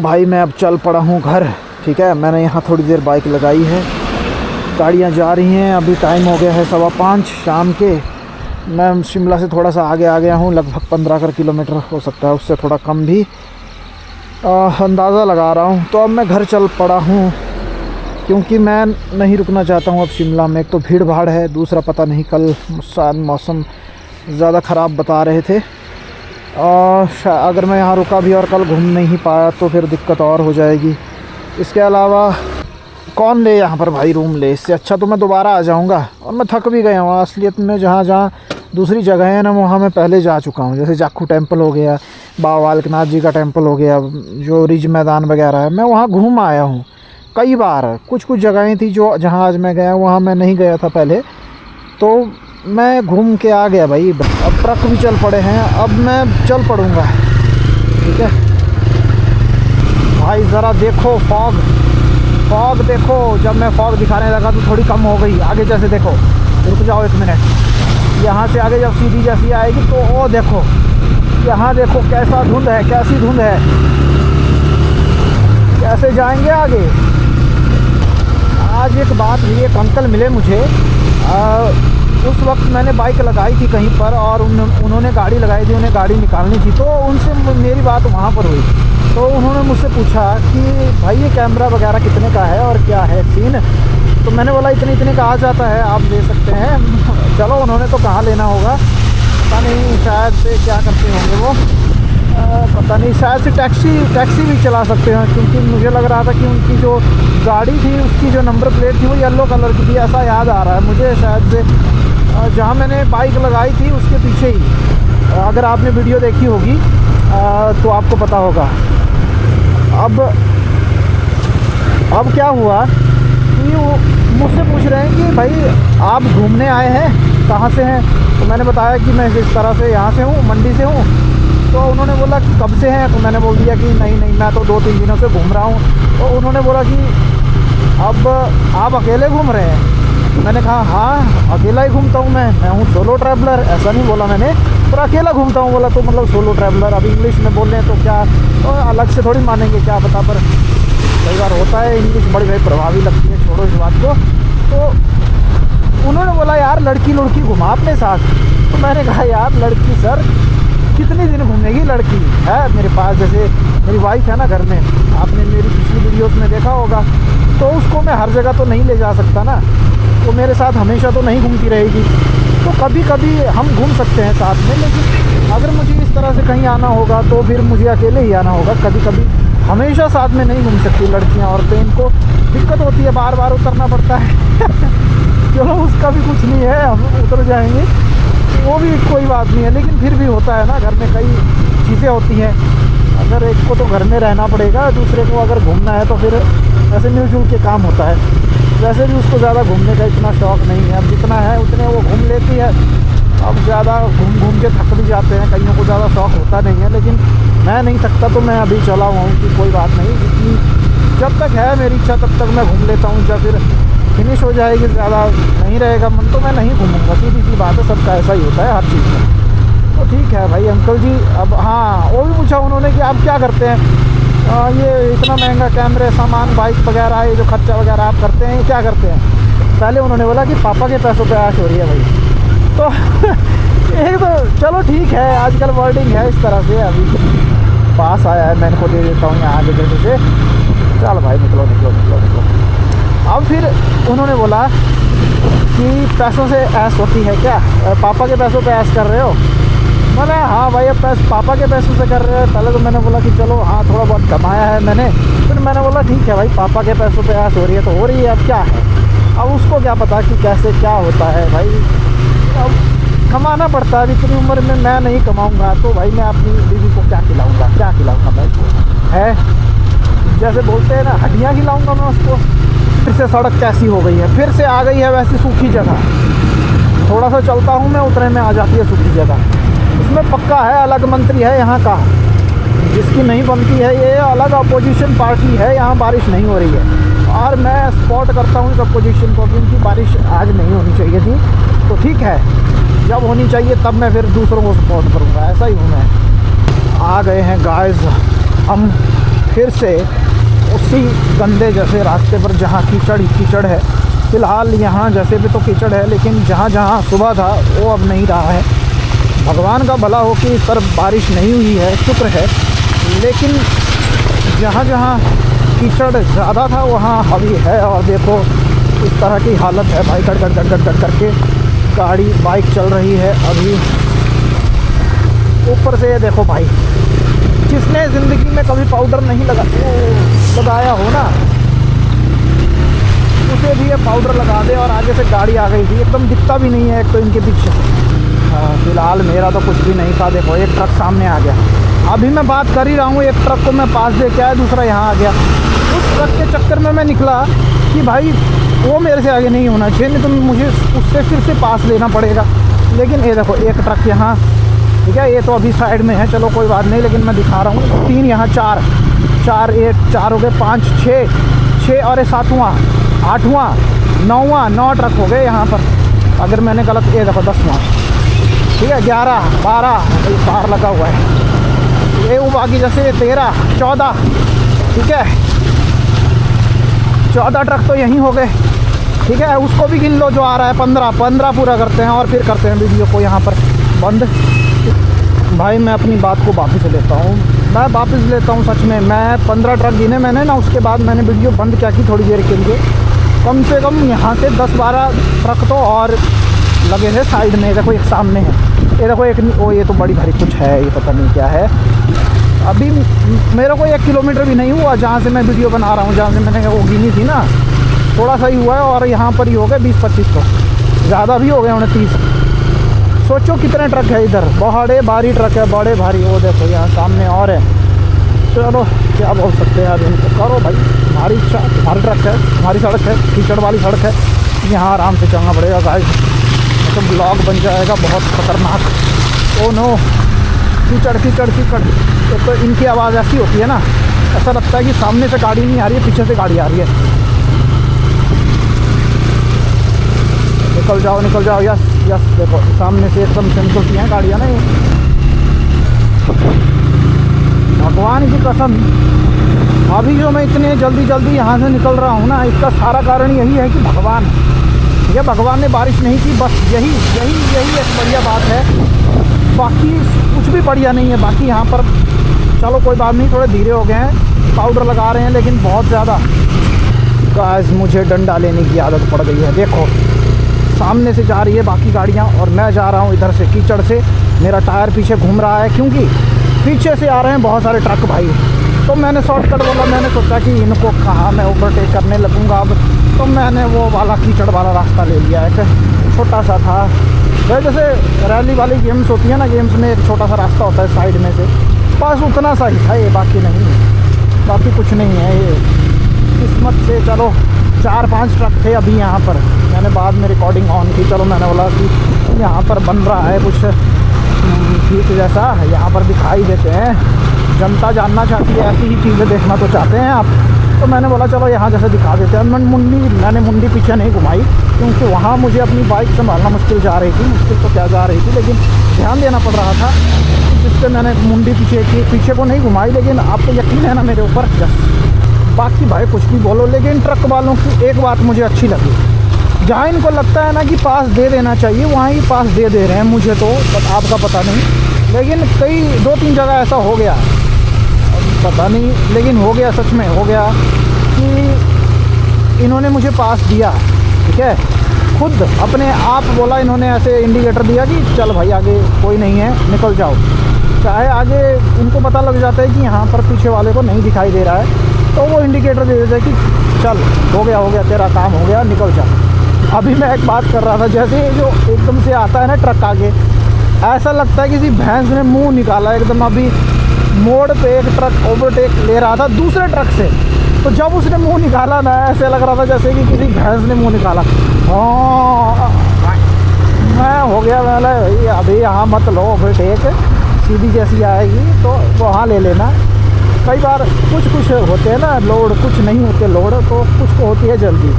भाई मैं अब चल पड़ा हूँ घर। ठीक है, मैंने यहाँ थोड़ी देर बाइक लगाई है, गाड़ियाँ जा रही हैं। अभी टाइम हो गया है 5:15 शाम के। मैं शिमला से थोड़ा सा आगे आ गया हूँ, लगभग 15 किलोमीटर हो सकता है, उससे थोड़ा कम भी अंदाज़ा लगा रहा हूँ। तो अब मैं घर चल पड़ा हूँ क्योंकि मैं नहीं रुकना चाहता हूँ अब शिमला में। एक तो भीड़ भाड़ है, दूसरा पता नहीं कल शायद मौसम ज़्यादा ख़राब बता रहे थे। और अगर मैं यहाँ रुका भी और कल घूम नहीं पाया तो फिर दिक्कत और हो जाएगी। इसके अलावा कौन ले यहाँ पर भाई रूम ले, इससे अच्छा तो मैं दोबारा आ जाऊँगा। और मैं थक भी गया हूँ असलियत में। जहाँ जहाँ दूसरी जगह है ना, वहाँ मैं पहले जा चुका हूँ। जैसे जाखू टेम्पल हो गया, बाबा बालकनाथ जी का टेम्पल हो गया, जो रिज मैदान वगैरह है, मैं वहाँ घूम आया हूँ कई बार। कुछ जगहें थी जो जहाँ आज मैं गया, वहाँ मैं नहीं गया था पहले, तो मैं घूम के आ गया भाई। अब ट्रक भी चल पड़े हैं, अब मैं चल पड़ूँगा। ठीक है भाई, ज़रा देखो फॉग देखो। जब मैं फॉग दिखाने लगा तो थोड़ी कम हो गई। आगे जैसे देखो, रुक जाओ 1 मिनट। यहाँ से आगे जब सीधी जैसी आएगी तो ओ देखो, यहाँ देखो कैसा धुंध है, कैसी धुंध है। कैसे जाएंगे आगे। आज एक बात हुई, एक अंकल मिले मुझे। उस वक्त मैंने बाइक लगाई थी कहीं पर और उन्होंने गाड़ी लगाई थी, उन्हें गाड़ी निकालनी थी। तो उनसे मेरी बात वहाँ पर हुई। तो उन्होंने मुझसे पूछा कि भाई ये कैमरा वगैरह कितने का है और क्या है सीन। तो मैंने बोला इतने का आ जाता है, आप ले सकते हैं। चलो, उन्होंने तो कहाँ लेना होगा पता नहीं, शायद से क्या करते होंगे वो, पता नहीं, शायद से टैक्सी भी चला सकते हैं। क्योंकि मुझे लग रहा था कि उनकी जो गाड़ी थी उसकी जो नंबर प्लेट थी वो येलो कलर की थी, ऐसा याद आ रहा है मुझे। शायद से जहाँ मैंने बाइक लगाई थी उसके पीछे ही, अगर आपने वीडियो देखी होगी तो आपको पता होगा। अब क्या हुआ कि वो मुझसे पूछ रहे हैं कि भाई आप घूमने आए हैं, कहाँ से हैं। तो मैंने बताया कि मैं इस तरह से यहाँ से हूँ, मंडी से हूँ। तो उन्होंने बोला कि कब से हैं। तो मैंने बोल दिया कि नहीं मैं तो 2-3 दिनों से घूम रहा हूँ। तो उन्होंने बोला कि अब आप अकेले घूम रहे हैं। मैंने कहा हाँ अकेला ही घूमता हूँ, मैं हूँ सोलो ट्रैवलर। ऐसा नहीं बोला मैंने, पर अकेला घूमता हूँ बोला। तो मतलब सोलो ट्रैवलर, अब इंग्लिश में बोल रहे हैं तो क्या तो अलग से थोड़ी मानेंगे, क्या पता। पर कई बार होता है इंग्लिश बड़ी भाई प्रभावी लगती है, छोड़ो इस बात को। तो उन्होंने बोला यार लड़की घुमा अपने साथ। तो मैंने कहा यार लड़की सर कितने दिन घूमेगी लड़की है मेरे पास। जैसे मेरी वाइफ है ना घर में, आपने मेरी पिछली वीडियोस में देखा होगा। तो उसको मैं हर जगह तो नहीं ले जा सकता ना, वो मेरे साथ हमेशा तो नहीं घूमती रहेगी। तो कभी कभी हम घूम सकते हैं साथ में, लेकिन अगर मुझे इस तरह से कहीं आना होगा तो फिर मुझे अकेले ही आना होगा। कभी कभी हमेशा साथ में नहीं घूम सकती लड़कियां, औरतें, इनको दिक्कत होती है, बार बार उतरना पड़ता है। चलो उसका भी कुछ नहीं है, हम उतर जाएंगे, वो भी कोई बात नहीं है। लेकिन फिर भी होता है ना, घर में कई चीज़ें होती हैं। अगर एक को तो घर में रहना पड़ेगा, दूसरे को अगर घूमना है तो फिर ऐसे मिलजुल के काम होता है। वैसे भी उसको ज़्यादा घूमने का इतना शौक़ नहीं है, अब जितना है उतने वो घूम लेती है। अब ज़्यादा घूम के थक भी जाते हैं, कईयों को ज़्यादा शौक़ होता नहीं है। लेकिन मैं नहीं थकता, तो मैं अभी चला हुआ हूँ कि कोई बात नहीं, क्योंकि जब तक है मेरी इच्छा तब तक मैं घूम लेता हूँ। जब फिर फिनिश हो जाएगी, ज़्यादा नहीं रहेगा मन, तो मैं नहीं घूमूँगा। सीधी सी बात है, सबका ऐसा ही होता है हर चीज़ में। तो ठीक है भाई अंकल जी। अब हाँ, वो भी पूछा उन्होंने कि आप क्या करते हैं, ये इतना महंगा कैमरे, सामान, बाइक वगैरह, ये जो खर्चा वगैरह आप करते हैं, क्या करते हैं। पहले उन्होंने बोला कि पापा के पैसों पे आश हो रही है भाई। तो एक तो चलो ठीक है, आजकल वर्डिंग है इस तरह से। अभी पास आया है, मैं इनको दे देता हूँ यहाँ आगे जैसे से। चल भाई निकलो। अब फिर उन्होंने बोला कि पैसों से ऐश होती है क्या, पापा के पैसों पे ऐश कर रहे हो। मैंने हाँ भाई, अब पापा के पैसों से कर रहे हैं। पहले तो मैंने बोला कि चलो हाँ थोड़ा बहुत कमाया है मैंने। फिर मैंने बोला ठीक है भाई, पापा के पैसों पे ऐश हो रही है तो हो रही है, अब क्या है। अब उसको क्या पता कि कैसे क्या होता है भाई। अब कमाना पड़ता है। इतनी उम्र में मैं नहीं कमाऊँगा तो भाई मैं अपनी बीवी को क्या खिलाऊँगा मैं उसको, है जैसे बोलते हैं ना, हड्डियाँ खिलाऊँगा मैं उसको। फिर से सड़क कैसी हो गई है, फिर से आ गई है वैसी सूखी जगह। थोड़ा सा चलता हूँ मैं, उतने में आ जाती है सूखी जगह। इसमें पक्का है अलग मंत्री है यहाँ का, जिसकी नहीं बनती है। ये अलग अपोजिशन पार्टी है, यहाँ बारिश नहीं हो रही है। और मैं सपोर्ट करता हूँ इस अपोजिशन को, क्योंकि बारिश आज नहीं होनी चाहिए थी। तो ठीक है, जब होनी चाहिए तब मैं फिर दूसरों को सपोर्ट करूँगा, ऐसा ही हूँ मैं। आ गए हैं गाइस हम फिर से उसी गंदे जैसे रास्ते पर जहाँ कीचड़ ही कीचड़ है। फ़िलहाल यहाँ जैसे भी तो कीचड़ है, लेकिन जहाँ जहाँ सुबह था वो अब नहीं रहा है। भगवान का भला हो कि इस तरफ बारिश नहीं हुई है, शुक्र है। लेकिन जहाँ जहाँ कीचड़ ज़्यादा था वहाँ अभी है। और देखो इस तरह की हालत है भाई, गड़ गड़ गड़ गड़ गड़ करके गाड़ी बाइक चल रही है अभी। ऊपर से ये देखो भाई, जिसने ज़िंदगी में कभी पाउडर नहीं लगाया हो ना, उसे भी ये पाउडर लगा दे। और आगे से गाड़ी आ गई थी, एकदम दिखता भी नहीं है एक तो इनके पीछे। फ़िलहाल मेरा तो कुछ भी नहीं था। देखो एक ट्रक सामने आ गया, अभी मैं बात कर ही रहा हूँ, एक ट्रक को मैं पास दे के आया, दूसरा यहाँ आ गया। उस ट्रक के चक्कर में मैं निकला कि भाई वो मेरे से आगे नहीं होना चाहिए, नहीं तो मुझे उससे फिर से पास लेना पड़ेगा। लेकिन ये देखो एक ट्रक यहाँ, ठीक है, ये तो अभी साइड में है, चलो कोई बात नहीं। लेकिन मैं दिखा रहा हूँ 3 यहाँ, 4 हो गए, 5 6 और ये 7वां 8वां 9वां 9 ट्रक हो गए यहाँ पर। अगर मैंने गलत, ये देखो 10वां, ठीक है, 11 12 बाहर लगा हुआ है। ये वो बाकी जैसे 13 14, ठीक है, 14 ट्रक तो यहीं हो गए, ठीक है। उसको भी गिन लो जो आ रहा है, 15 पूरा करते हैं और फिर करते हैं वीडियो को यहाँ पर बंद। भाई मैं अपनी बात को वापस लेता हूँ, सच में। मैं 15 ट्रक गिने मैंने ना, उसके बाद मैंने वीडियो बंद क्या की थोड़ी देर के लिए। कम से कम यहाँ से 10-12 ट्रक तो और लगे हैं साइड में। देखो एक सामने है, ये देखो एक, ओ ये तो बड़ी भारी कुछ है, ये पता नहीं क्या है। अभी मेरे को 1 किलोमीटर भी नहीं हुआ जहाँ से मैं वीडियो बना रहा हूँ, जहाँ से मैंने वो गिनी थी ना, थोड़ा सा ही हुआ है। और यहाँ पर ही हो गए 20-25 तो, ज़्यादा भी हो गए 29। सोचो कितने ट्रक है इधर, बड़े भारी ट्रक है, बड़े भारी। वो देखो यहाँ सामने और है। चलो क्या बोल सकते हैं अब इनको, करो भाई, तुम्हारी इच्छा, तुम्हारी ट्रक है, तुम्हारी सड़क है, कीचड़ वाली सड़क है, यहाँ आराम से चलना पड़ेगा गाइस। तो ब्लॉग बन जाएगा बहुत खतरनाक। ओ नो, कीचड़ कीचड़ कीचड़। तो इनकी आवाज़ ऐसी होती है ना, ऐसा लगता है कि सामने से गाड़ी नहीं आ रही है, पीछे से गाड़ी आ रही है। निकल जाओ निकल जाओ, यस यस। देखो सामने से एकदम से निकलती हैं गाड़ियाँ ना, ये भगवान की कसम। अभी जो मैं इतने जल्दी यहाँ से निकल रहा हूँ ना, इसका सारा कारण यही है कि भगवान ने बारिश नहीं की, बस यही एक बढ़िया बात है। बाकी कुछ भी बढ़िया नहीं है। बाकी यहाँ पर चलो कोई बात नहीं, थोड़े धीरे हो गए हैं, पाउडर लगा रहे हैं, लेकिन बहुत ज़्यादा गाइस मुझे डंडा लेने की आदत पड़ गई है। देखो सामने से जा रही है बाकी गाड़ियाँ और मैं जा रहा हूँ इधर से कीचड़ से। मेरा टायर पीछे घूम रहा है क्योंकि पीछे से आ रहे हैं बहुत सारे ट्रक भाई। तो मैंने शॉर्टकट बोला, मैंने सोचा कि इनको कहाँ मैं ओवरटेक करने लगूँगा अब, तो मैंने वो वाला कीचड़ वाला रास्ता ले लिया। एक छोटा सा था, जैसे रैली वाली गेम्स होती है ना, गेम्स में एक छोटा सा रास्ता होता है साइड में से, बस उतना सा ही था ये, बाकी नहीं, बाकी कुछ नहीं है ये। किस्मत से चलो 4-5 ट्रक थे अभी यहाँ पर, मैंने बाद में रिकॉर्डिंग ऑन की। चलो मैंने बोला कि यहाँ पर बन रहा है कुछ ठीक जैसा, यहाँ पर दिखाई देते हैं, जनता जानना चाहती है, ऐसी ही चीज़ें देखना तो चाहते हैं आप। तो मैंने बोला चलो यहाँ जैसे दिखा देते हैं। मैंने मुंडी पीछे नहीं घुमाई क्योंकि वहाँ मुझे अपनी बाइक संभालना मुश्किल जा रही थी, मुश्किल तो क्या जा रही थी, लेकिन ध्यान देना पड़ रहा था, जिससे मैंने मुंडी पीछे को नहीं घुमाई। लेकिन आपको यकीन है ना मेरे ऊपर, बाकी भाई कुछ भी बोलो, लेकिन ट्रक वालों की एक बात मुझे अच्छी लगी, जहाँ इनको लगता है ना कि पास दे देना चाहिए, वहाँ ही पास दे रहे हैं। मुझे तो आपका पता नहीं, लेकिन कई 2-3 जगह ऐसा हो गया, पता नहीं, लेकिन हो गया, सच में हो गया कि इन्होंने मुझे पास दिया, ठीक है, खुद अपने आप बोला इन्होंने, ऐसे इंडिकेटर दिया कि चल भाई आगे कोई नहीं है, निकल जाओ। चाहे आगे उनको पता लग जाता है कि यहाँ पर पीछे वाले को नहीं दिखाई दे रहा है, तो वो इंडिकेटर दे देते हैं कि चल हो गया तेरा काम हो गया, निकल जा। अभी मैं एक बात कर रहा था, जैसे जो एकदम से आता है ना ट्रक आगे, ऐसा लगता है किसी भैंस ने मुंह निकाला एकदम। अभी मोड़ पे एक ट्रक ओवरटेक ले रहा था दूसरे ट्रक से, तो जब उसने मुंह निकाला ना, ऐसे लग रहा था जैसे कि किसी भैंस ने मुंह निकाला। मैं हो गया, मैंने भाई अभी यहाँ मत लो ओवरटेक, सीधी जैसी आएगी तो वहाँ ले लेना। कई बार कुछ होते हैं ना लोड, कुछ नहीं होते लोड, तो कुछ को होती है जल्दी।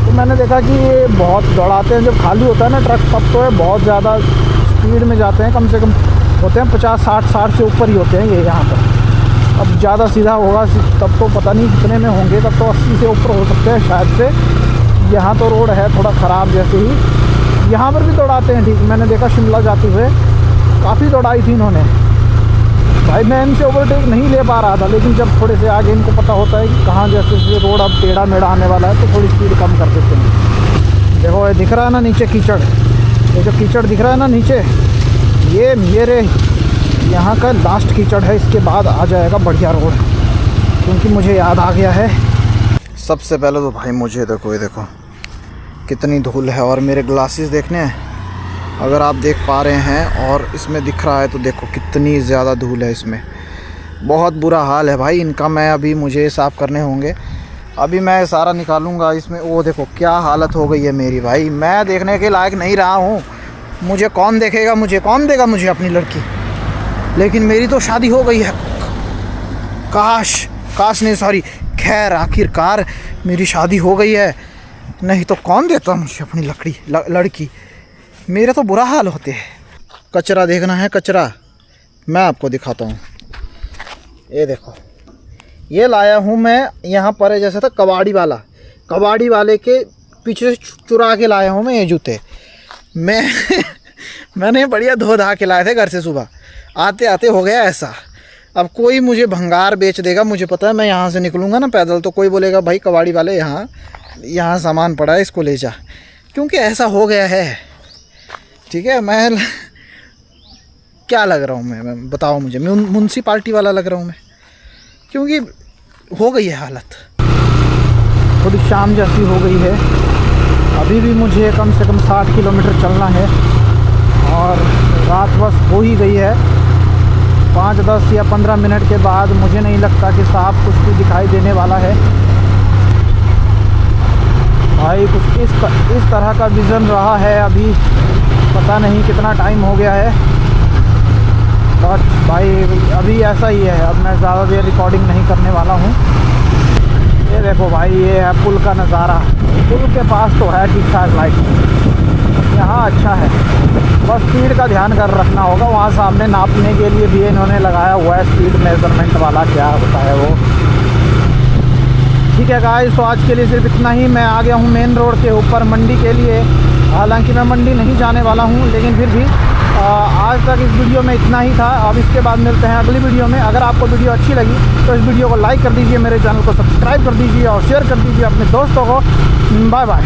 तो मैंने देखा कि ये बहुत दौड़ाते हैं, जब खाली होता है ना ट्रक, तब तो है बहुत ज़्यादा स्पीड में जाते हैं, कम से कम होते हैं 50-60 से ऊपर ही होते हैं ये यहाँ पर। अब ज़्यादा सीधा होगा तब तो पता नहीं कितने में होंगे, तब तो 80 से ऊपर हो सकते हैं शायद से। यहाँ तो रोड है थोड़ा ख़राब जैसे ही, यहाँ पर भी दौड़ाते हैं ठीक। मैंने देखा शिमला जाते हुए काफ़ी दौड़ाई थी इन्होंने। भाई मैं इनसे ओवरटेक नहीं ले पा रहा था, लेकिन जब थोड़े से आगे इनको पता होता है कि कहाँ जैसे रोड अब टेढ़ा मेढ़ा आने वाला है तो थोड़ी स्पीड कम कर देते हैं। देखो ये दिख रहा है ना नीचे कीचड़, ये जो कीचड़ दिख रहा है ना नीचे, ये मेरे यहाँ का लास्ट कीचड़ है। इसके बाद आ जाएगा बढ़िया रोड, क्योंकि मुझे याद आ गया है। सबसे पहले तो भाई मुझे देखो, ये देखो कितनी धूल है, और मेरे ग्लासेस देखने हैं अगर आप देख पा रहे हैं, और इसमें दिख रहा है तो देखो कितनी ज़्यादा धूल है इसमें। बहुत बुरा हाल है भाई इनका। मैं अभी मुझे साफ़ करने होंगे, अभी मैं सारा निकालूंगा इसमें। वो देखो क्या हालत हो गई है मेरी भाई, मैं देखने के लायक नहीं रहा हूँ। मुझे कौन देखेगा, मुझे कौन देगा मुझे अपनी लड़की। लेकिन मेरी तो शादी हो गई है, काश नहीं सॉरी, खैर आखिरकार मेरी शादी हो गई है, नहीं तो कौन देता मुझे अपनी लड़की। मेरे तो बुरा हाल होते हैं। कचरा देखना है, कचरा मैं आपको दिखाता हूँ। ये देखो, ये लाया हूँ मैं यहाँ पर, जैसे था कबाड़ी वाले के पीछे से चुरा के लाया हूँ मैं ये जूते। मैंने बढ़िया धो धा के लाए थे घर से, सुबह आते आते हो गया ऐसा। अब कोई मुझे भंगार बेच देगा, मुझे पता है। मैं यहाँ से निकलूँगा ना पैदल तो कोई बोलेगा भाई कबाड़ी वाले यहाँ सामान पड़ा है, इसको ले जा, क्योंकि ऐसा हो गया है। ठीक है, मैं क्या लग रहा हूँ मैं बताओ मुझे, म्यूनसिपाल्टी वाला लग रहा हूँ मैं, क्योंकि हो गई है हालत। थोड़ी शाम जैसी हो गई है, अभी भी मुझे कम से कम 60 किलोमीटर चलना है, और रात बस हो ही गई है। 5, 10 या 15 मिनट के बाद मुझे नहीं लगता कि साफ कुछ भी दिखाई देने वाला है भाई। कुछ इस तरह का विज़न रहा है अभी, पता नहीं कितना टाइम हो गया है। बट भाई अभी ऐसा ही है। अब मैं ज़्यादा देर रिकॉर्डिंग नहीं करने वाला हूँ। ये देखो भाई, ये है पुल का नज़ारा। पुल के पास तो है ठीक ठाक लाइट, यहाँ अच्छा है। बस स्पीड का ध्यान कर रखना होगा। वहाँ सामने नापने के लिए भी इन्होंने लगाया हुआ है स्पीड मेज़रमेंट वाला, क्या होता है वो। ठीक है गाइस, तो आज के लिए सिर्फ इतना ही। मैं आ गया हूँ मेन रोड के ऊपर मंडी के लिए। हालांकि मैं मंडी नहीं जाने वाला हूँ, लेकिन फिर भी आज तक इस वीडियो में इतना ही था। अब इसके बाद मिलते हैं अगली वीडियो में। अगर आपको वीडियो अच्छी लगी तो इस वीडियो को लाइक कर दीजिए, मेरे चैनल को सब्सक्राइब कर दीजिए और शेयर कर दीजिए अपने दोस्तों को। Bye bye.